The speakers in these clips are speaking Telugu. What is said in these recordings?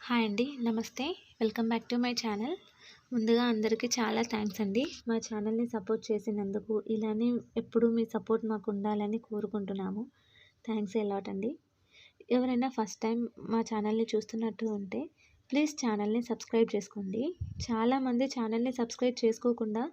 హాయ్ అండి. నమస్తే. Welcome back to my channel. ముందుగా అందరికీ చాలా థ్యాంక్స్ అండి. మా ఛానల్‌ని సపోర్ట్ చేసినందుకు. ఇలానే ఎప్పుడూ మీ సపోర్ట్ మాకు ఉండాలని కోరుకుంటున్నాము. థ్యాంక్స్ ఎ లాట్ అండి. ఎవరైనా ఫస్ట్ టైం మా ఛానల్‌ని చూస్తున్నట్టు ఉంటే ప్లీజ్ ఛానల్‌ని సబ్స్క్రైబ్ చేసుకోండి. చాలామంది ఛానల్‌ని సబ్స్క్రైబ్ చేసుకోకుండా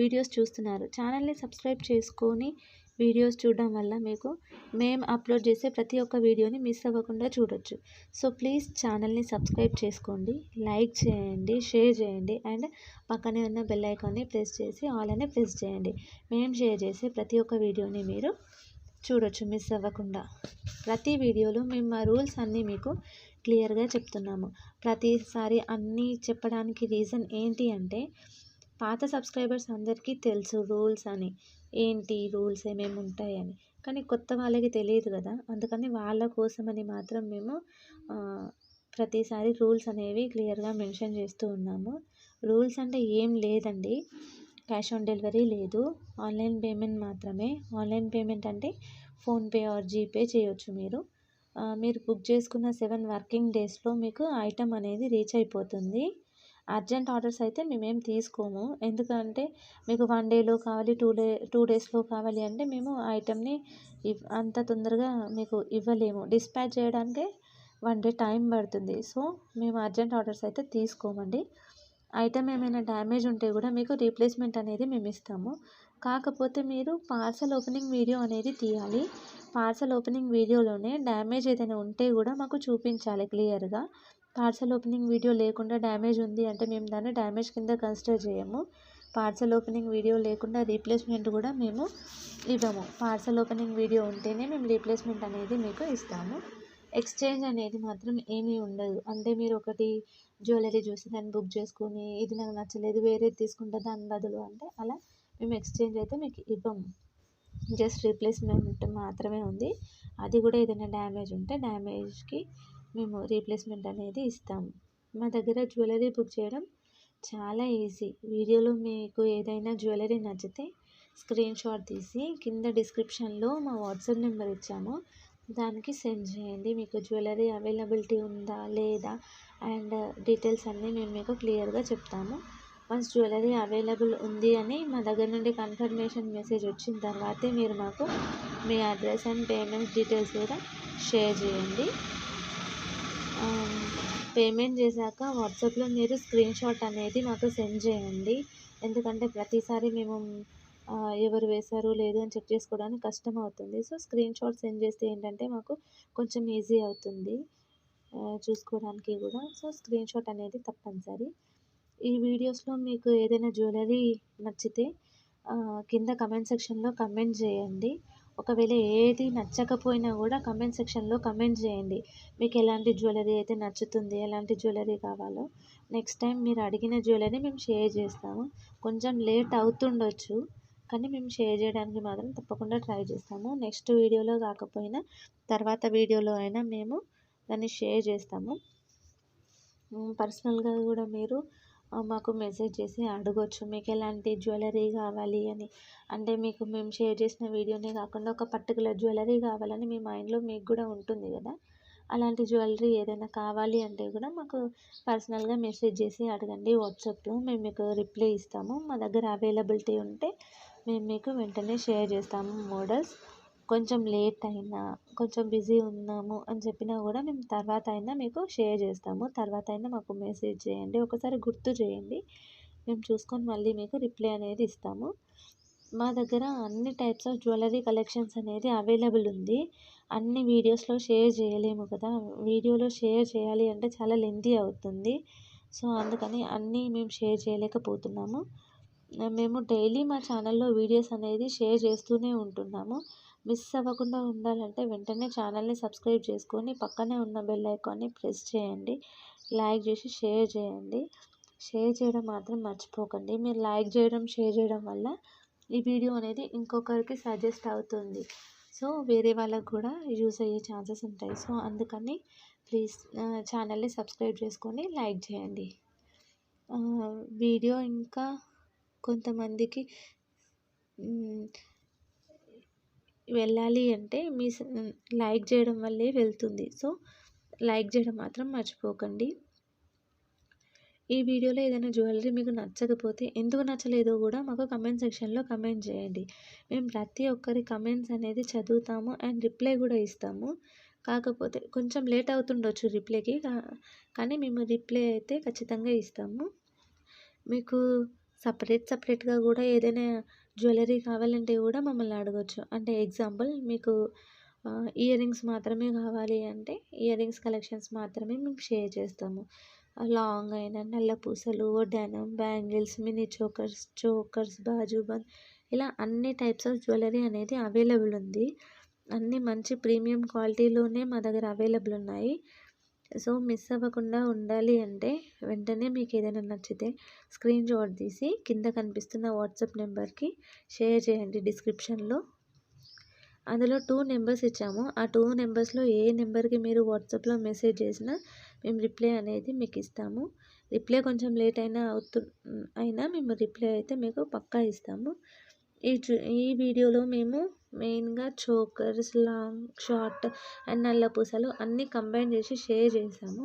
వీడియోస్ చూస్తున్నారు. ఛానల్‌ని సబ్స్క్రైబ్ చేసుకొని వీడియోస్ చూడడం వల్ల మీకు మేము అప్లోడ్ చేసే ప్రతి ఒక్క వీడియోని మిస్ అవ్వకుండా చూడొచ్చు. సో ప్లీజ్ ఛానల్‌ని సబ్స్క్రైబ్ చేసుకోండి, లైక్ చేయండి, షేర్ చేయండి అండ్ పక్కనే ఉన్న బెల్ ఐకాన్ని ప్రెస్ చేసి ఆల్ అని ప్రెస్ చేయండి. మేము షేర్ చేసే ప్రతి ఒక్క వీడియోని మీరు చూడొచ్చు మిస్ అవ్వకుండా. ప్రతి వీడియోలో మేము మా రూల్స్ అన్నీ మీకు క్లియర్గా చెప్తున్నాము. ప్రతిసారి అన్నీ చెప్పడానికి రీజన్ ఏంటి అంటే పాత సబ్స్క్రైబర్స్ అందరికీ తెలుసు రూల్స్ అని, ఏంటి రూల్స్ ఏమేమి ఉంటాయని. కానీ కొత్త వాళ్ళకి తెలియదు కదా, అందుకని వాళ్ళ కోసమని మాత్రం మేము ప్రతిసారి రూల్స్ అనేవి క్లియర్గా మెన్షన్ చేస్తూ ఉన్నాము. రూల్స్ అంటే ఏం లేదండి, క్యాష్ ఆన్ డెలివరీ లేదు, ఆన్లైన్ పేమెంట్ మాత్రమే. ఆన్లైన్ పేమెంట్ అంటే ఫోన్పే ఆర్ జీపే చేయొచ్చు. మీరు బుక్ చేసుకున్న 7 వర్కింగ్ డేస్లో మీకు ఐటమ్ అనేది రీచ్ అయిపోతుంది. అర్జెంట్ ఆర్డర్స్ అయితే మేమేం తీసుకోము. ఎందుకంటే మీకు 1 డేలో కావాలి, 2 డేస్లో కావాలి అంటే మేము ఐటమ్ని అంత తొందరగా మీకు ఇవ్వలేము. డిస్పాచ్ చేయడానికే 1 డే టైం పడుతుంది. సో మేము అర్జెంట్ ఆర్డర్స్ అయితే తీసుకోమండి. ఐటమ్ ఏమైనా డ్యామేజ్ ఉంటే కూడా మీకు రీప్లేస్మెంట్ అనేది మేము ఇస్తాము. కాకపోతే మీరు పార్సల్ ఓపెనింగ్ వీడియో అనేది తీయాలి. పార్సల్ ఓపెనింగ్ వీడియోలోనే డ్యామేజ్ ఏదైనా ఉంటే కూడా మాకు చూపించాలి క్లియర్గా. పార్సల్ ఓపెనింగ్ వీడియో లేకుండా డ్యామేజ్ ఉంది అంటే మేము దాన్ని డ్యామేజ్ కింద కన్సిడర్ చేయము. పార్సల్ ఓపెనింగ్ వీడియో లేకుండా రీప్లేస్మెంట్ కూడా మేము ఇవ్వము. పార్సల్ ఓపెనింగ్ వీడియో ఉంటేనే మేము రీప్లేస్మెంట్ అనేది మీకు ఇస్తాము. ఎక్స్చేంజ్ అనేది మాత్రం ఏమీ ఉండదు. అంటే మీరు ఒకటి జ్యువెలరీ చూసి దాన్ని బుక్ చేసుకొని ఇది నాకు నచ్చలేదు వేరేది తీసుకుంటా దాని బదులు అంటే అలా మేము ఎక్స్చేంజ్ అయితే మీకు ఇవ్వము. జస్ట్ రీప్లేస్మెంట్ మాత్రమే ఉంది. అది కూడా ఏదైనా డ్యామేజ్ ఉంటే డ్యామేజ్కి మేము రీప్లేస్మెంట్ అనేది ఇస్తాము. మా దగ్గర జ్యువెలరీ బుక్ చేయడం చాలా ఈజీ. వీడియోలో మీకు ఏదైనా జ్యువెలరీ నచ్చితే స్క్రీన్ షాట్ తీసి కింద డిస్క్రిప్షన్లో మా వాట్సాప్ నెంబర్ ఇచ్చాము, దానికి సెండ్ చేయండి. మీకు జ్యువెలరీ అవైలబిలిటీ ఉందా లేదా అండ్ డీటెయిల్స్ అన్నీ మేము మీకు క్లియర్గా చెప్తాము. వన్స్ జ్యువెలరీ అవైలబుల్ ఉంది అని మా దగ్గర నుండి కన్ఫర్మేషన్ మెసేజ్ వచ్చిన తర్వాతే మీరు మాకు మీ అడ్రస్ అండ్ పేమెంట్ డీటెయిల్స్ కూడా షేర్ చేయండి. పేమెంట్ చేశాక వాట్సాప్లో మీరు స్క్రీన్ షాట్ అనేది మాకు సెండ్ చేయండి. ఎందుకంటే ప్రతిసారి మేము ఎవరు వేశారు లేదు అని చెక్ చేసుకోవడానికి కష్టం అవుతుంది. సో స్క్రీన్ షాట్ సెండ్ చేస్తే ఏంటంటే మాకు కొంచెం ఈజీ అవుతుంది చూసుకోవడానికి కూడా. సో స్క్రీన్ షాట్ అనేది తప్పనిసరి. ఈ వీడియోస్లో మీకు ఏదైనా జ్యువెలరీ నచ్చితే కింద కమెంట్ సెక్షన్లో కమెంట్ చేయండి. ఒకవేళ ఏది నచ్చకపోయినా కూడా కమెంట్ సెక్షన్లో కమెంట్ చేయండి. మీకు ఎలాంటి జ్యువెలరీ అయితే నచ్చుతుంది, ఎలాంటి జ్యువెలరీ కావాలో. నెక్స్ట్ టైం మీరు అడిగిన జ్యువెలరీ మేము షేర్ చేస్తాము. కొంచెం లేట్ అవుతుండొచ్చు కానీ మేము షేర్ చేయడానికి మాత్రం తప్పకుండా ట్రై చేస్తాము. నెక్స్ట్ వీడియోలో కాకపోయినా తర్వాత వీడియోలో అయినా మేము దాన్ని షేర్ చేస్తాము. పర్సనల్గా కూడా మీరు మాకు మెసేజ్ చేసి అడగొచ్చు మీకు ఎలాంటి జ్యువెలరీ కావాలి అని. అంటే మీకు మేము షేర్ చేసిన వీడియోనే కాకుండా ఒక పర్టికులర్ జ్యువెలరీ కావాలని మీ మైండ్లో మీకు కూడా ఉంటుంది కదా, అలాంటి జ్యువెలరీ ఏదైనా కావాలి అంటే కూడా మాకు పర్సనల్గా మెసేజ్ చేసి అడగండి వాట్సాప్లో. మేము మీకు రిప్లై ఇస్తాము. మా దగ్గర అవైలబిలిటీ ఉంటే మేము మీకు వెంటనే షేర్ చేస్తాము మోడల్స్. కొంచెం లేట్ అయినా కొంచెం బిజీ ఉన్నాము అని చెప్పినా కూడా మేము తర్వాత అయినా మీకు షేర్ చేస్తాము. తర్వాత అయినా మాకు మెసేజ్ చేయండి, ఒకసారి గుర్తు చేయండి, మేము చూసుకొని మళ్ళీ మీకు రిప్లై అనేది ఇస్తాము. మా దగ్గర అన్ని టైప్స్ ఆఫ్ జ్యువెలరీ కలెక్షన్స్ అనేది అవైలబుల్ ఉంది. అన్ని వీడియోస్లో షేర్ చేయలేము కదా, వీడియోలో షేర్ చేయాలి అంటే చాలా లెంతీ అవుతుంది. సో అందుకని అన్నీ మేము షేర్ చేయలేకపోతున్నాము. మేము డైలీ మా ఛానల్లో వీడియోస్ అనేది షేర్ చేస్తూనే ఉంటున్నాము. మిస్ అవ్వకుండా ఉండాలంటే వెంటనే ఛానల్ని సబ్స్క్రైబ్ చేసుకొని పక్కనే ఉన్న బెల్ ఐకాన్ని ప్రెస్ చేయండి, లైక్ చేసి షేర్ చేయండి. షేర్ చేయడం మాత్రం మర్చిపోకండి. మీరు లైక్ చేయడం షేర్ చేయడం వల్ల ఈ వీడియో అనేది ఇంకొకరికి సజెస్ట్ అవుతుంది. సో వేరే వాళ్ళకు కూడా యూస్ అయ్యే ఛాన్సెస్ ఉంటాయి. సో అందుకని ప్లీజ్ ఛానల్ని సబ్స్క్రైబ్ చేసుకొని లైక్ చేయండి. వీడియో ఇంకా కొంతమందికి వెళ్ళాలి అంటే మీ లైక్ చేయడం వల్లే వెళ్తుంది. సో లైక్ చేయడం మాత్రం మర్చిపోకండి. ఈ వీడియోలో ఏదైనా జ్యువెలరీ మీకు నచ్చకపోతే ఎందుకు నచ్చలేదో కూడా మాకు కమెంట్ సెక్షన్లో కమెంట్ చేయండి. మేము ప్రతి ఒక్కరి కమెంట్స్ అనేది చదువుతాము అండ్ రిప్లై కూడా ఇస్తాము. కాకపోతే కొంచెం లేట్ అవుతుండొచ్చు రిప్లైకి, కానీ మేము రిప్లై అయితే ఖచ్చితంగా ఇస్తాము. మీకు సపరేట్గా కూడా ఏదైనా జ్యువెలరీ కావాలంటే కూడా మమ్మల్ని అడగొచ్చు. అంటే ఎగ్జాంపుల్ మీకు ఇయర్ రింగ్స్ మాత్రమే కావాలి అంటే ఇయర్ రింగ్స్ కలెక్షన్స్ మాత్రమే మేము షేర్ చేస్తాము. లాంగ్ అయిన నల్ల పూసలు, వడ్డానం, బ్యాంగిల్స్, మినీ చోకర్స్, బాజుబంద్ ఇలా అన్ని టైప్స్ ఆఫ్ జ్యువెలరీ అనేది అవైలబుల్ ఉంది. అన్నీ మంచి ప్రీమియం క్వాలిటీలోనే మా దగ్గర అవైలబుల్ ఉన్నాయి. సో మిస్ అవ్వకుండా ఉండాలి అంటే వెంటనే మీకు ఏదైనా నచ్చితే స్క్రీన్ షాట్ తీసి కింద కనిపిస్తున్న వాట్సాప్ నెంబర్కి షేర్ చేయండి. డిస్క్రిప్షన్లో అందులో 2 నెంబర్స్ ఇచ్చాము. ఆ 2 నెంబర్స్లో ఏ నెంబర్కి మీరు వాట్సాప్లో మెసేజ్ చేసినా మేము రిప్లై అనేది మీకు ఇస్తాము. రిప్లై కొంచెం లేట్ అయినా మేము రిప్లై అయితే మీకు పక్కా ఇస్తాము. ఈ వీడియోలో మేము మెయిన్గా చోకర్స్, లాంగ్, షార్ట్ అండ్ నల్ల పూసలు అన్నీ కంబైన్ చేసి షేర్ చేసాము.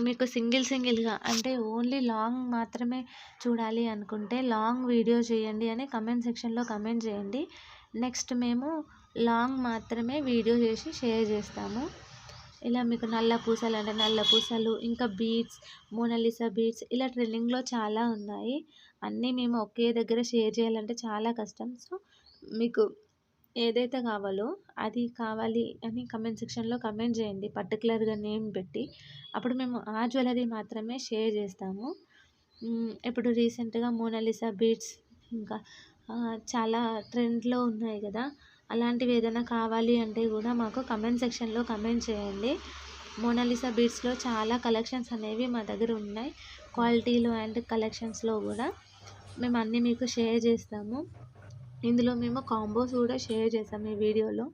మీకు సింగిల్గా అంటే ఓన్లీ లాంగ్ మాత్రమే చూడాలి అనుకుంటే లాంగ్ వీడియో చేయండి అని కమెంట్ సెక్షన్లో కమెంట్ చేయండి. నెక్స్ట్ మేము లాంగ్ మాత్రమే వీడియో చేసి షేర్ చేస్తాము. ఇలా మీకు నల్ల పూసలు అంటే నల్ల పూసలు, ఇంకా బీడ్స్, మోనాలిసా బీడ్స్ ఇలా ట్రెండింగ్లో చాలా ఉన్నాయి. అన్నీ మేము ఒకే దగ్గర షేర్ చేయాలంటే చాలా కష్టం. సో మీకు ఏదైతే కావాలో అది కావాలి అని కమెంట్ సెక్షన్లో కమెంట్ చేయండి పర్టికులర్గా నేమ్ పెట్టి. అప్పుడు మేము ఆ జ్యువెలరీ మాత్రమే షేర్ చేస్తాము. ఇప్పుడు రీసెంట్గా మోనాలిసా బీడ్స్ ఇంకా చాలా ట్రెండ్లో ఉన్నాయి కదా, అలాంటివి ఏదైనా కావాలి అంటే కూడా మాకు కమెంట్ సెక్షన్లో కమెంట్ చేయండి. మోనాలిసా బీడ్స్లో చాలా కలెక్షన్స్ అనేవి మా దగ్గర ఉన్నాయి. క్వాలిటీలో అండ్ కలెక్షన్స్లో కూడా మేము అన్నీ మీకు షేర్ చేస్తాము. ఇందులో మేము కాంబోస్ కూడా షేర్ చేసాము ఈ వీడియోలో.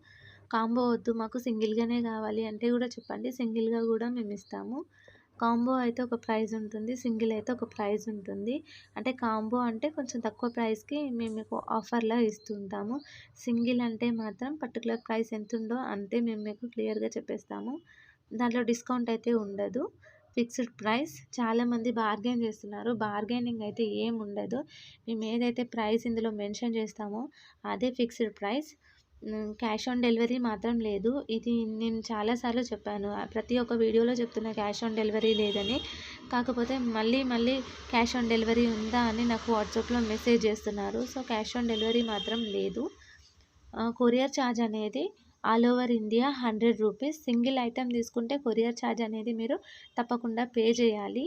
కాంబో వద్దు మాకు సింగిల్గానే కావాలి అంటే కూడా చెప్పండి, సింగిల్గా కూడా మేము ఇస్తాము. కాంబో అయితే ఒక ప్రైస్ ఉంటుంది, సింగిల్ అయితే ఒక ప్రైస్ ఉంటుంది. అంటే కాంబో అంటే కొంచెం తక్కువ ప్రైస్కి మేము మీకు ఆఫర్లా ఇస్తుంటాము. సింగిల్ అంటే మాత్రం పర్టికులర్ ప్రైస్ ఎంత ఉందో అంతే మేము మీకు క్లియర్గా చెప్పేస్తాము. దాంట్లో డిస్కౌంట్ అయితే ఉండదు, ఫిక్స్డ్ ప్రైస్. చాలామంది బార్గెన్ చేస్తున్నారు, బార్గెనింగ్ అయితే ఏం ఉండదు. మేము ఏదైతే ప్రైస్ ఇందులో మెన్షన్ చేస్తామో అదే fixed price. Cash on delivery మాత్రం లేదు. ఇది నేను చాలాసార్లు చెప్పాను, ప్రతి ఒక్క వీడియోలో చెప్తున్నా క్యాష్ ఆన్ డెలివరీ లేదని. కాకపోతే మళ్ళీ క్యాష్ ఆన్ డెలివరీ ఉందా అని నాకు వాట్సాప్లో మెసేజ్ చేస్తున్నారు. సో క్యాష్ ఆన్ డెలివరీ మాత్రం లేదు. కొరియర్ ఛార్జ్ అనేది all over India 100 rupees. Single item తీసుకుంటే కొరియర్ ఛార్జ్ అనేది మీరు తప్పకుండా పే చేయాలి.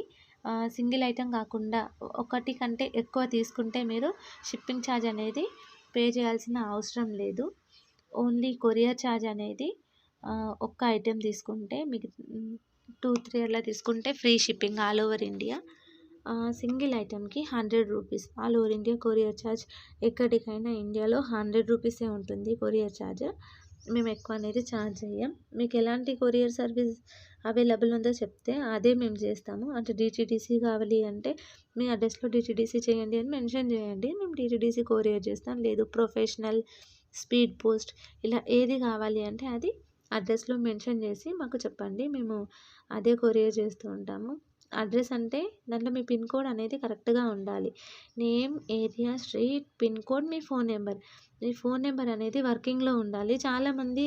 సింగిల్ ఐటెం కాకుండా ఒకటి కంటే ఎక్కువ తీసుకుంటే మీరు షిప్పింగ్ ఛార్జ్ అనేది పే చేయాల్సిన అవసరం లేదు. ఓన్లీ కొరియర్ ఛార్జ్ అనేది ఒక్క ఐటెం తీసుకుంటే మీకు 2-3 అలా తీసుకుంటే free shipping all over India. Single ఐటెంకి 100 rupees all over India courier charge. ఎక్కడికైనా ఇండియాలో 100 రూపీసే ఉంటుంది కొరియర్ ఛార్జ్. మేము ఎక్కువ అనేది ఛార్జ్ చేయం. మీకు ఎలాంటి కొరియర్ సర్వీస్ అవైలబుల్ ఉందో చెప్తే అదే మేము చేస్తాము. అంటే డిటీడీసీ కావాలి అంటే మీ అడ్రస్లో డిటీడీసీ చేయండి అని మెన్షన్ చేయండి, మేము డిటీడీసీ కొరియర్ చేస్తాం. లేదు ప్రొఫెషనల్, స్పీడ్ పోస్ట్ ఇలా ఏది కావాలి అంటే అది అడ్రస్లో మెన్షన్ చేసి మాకు చెప్పండి, మేము అదే కొరియర్ చేస్తూ ఉంటాము. అడ్రస్ అంటే దాంట్లో మీ పిన్ కోడ్ అనేది కరెక్ట్గా ఉండాలి. Name, area, street, pin code, మీ ఫోన్ నెంబర్. మీ ఫోన్ నెంబర్ అనేది వర్కింగ్లో ఉండాలి. చాలామంది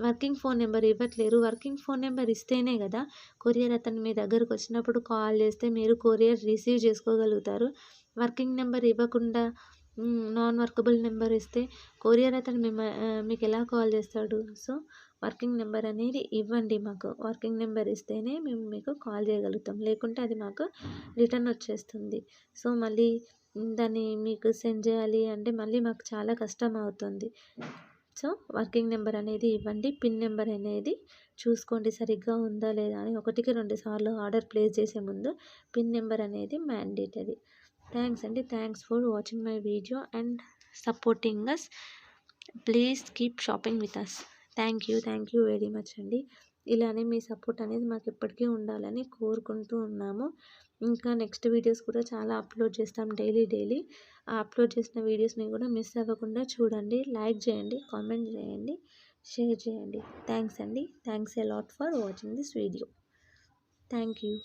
వర్కింగ్ ఫోన్ నెంబర్ ఇవ్వట్లేరు. వర్కింగ్ ఫోన్ నెంబర్ ఇస్తేనే కదా కొరియర్ అతను మీ దగ్గరకు వచ్చినప్పుడు కాల్ చేస్తే మీరు కొరియర్ రిసీవ్ చేసుకోగలుగుతారు. వర్కింగ్ నెంబర్ ఇవ్వకుండా నాన్ వర్కబుల్ నెంబర్ ఇస్తే కొరియర్ అతను మీకు ఎలా కాల్ చేస్తాడు? సో వర్కింగ్ నెంబర్ అనేది ఇవ్వండి మాకు. వర్కింగ్ నెంబర్ ఇస్తేనే మేము మీకు కాల్ చేయగలుగుతాం, లేకుంటే అది మాకు రిటర్న్ వచ్చేస్తుంది. సో మళ్ళీ దాన్ని మీకు సెండ్ చేయాలి అంటే మళ్ళీ మాకు చాలా కష్టం అవుతుంది. సో వర్కింగ్ నెంబర్ అనేది ఇవ్వండి. పిన్ నెంబర్ అనేది చూసుకోండి సరిగ్గా ఉందా లేదా అని. 1కి 2 సార్లు ఆర్డర్ ప్లేస్ చేసే ముందు పిన్ నెంబర్ అనేది మ్యాండేటరీ. థ్యాంక్స్ అండి. Thanks for watching my video and supporting us. Please keep shopping with us. Thank you very much అండి. ఇలానే మీ సపోర్ట్ అనేది మాకు ఎప్పటికీ ఉండాలని కోరుకుంటూ ఉన్నాము. ఇంకా నెక్స్ట్ వీడియోస్ కూడా చాలా అప్లోడ్ చేస్తాం డైలీ. ఆ అప్లోడ్ చేసిన వీడియోస్ని కూడా మిస్ అవ్వకుండా చూడండి. లైక్ చేయండి, కామెంట్ చేయండి, షేర్ చేయండి. థ్యాంక్స్ అండి. Thanks a lot for watching this video. Thank you.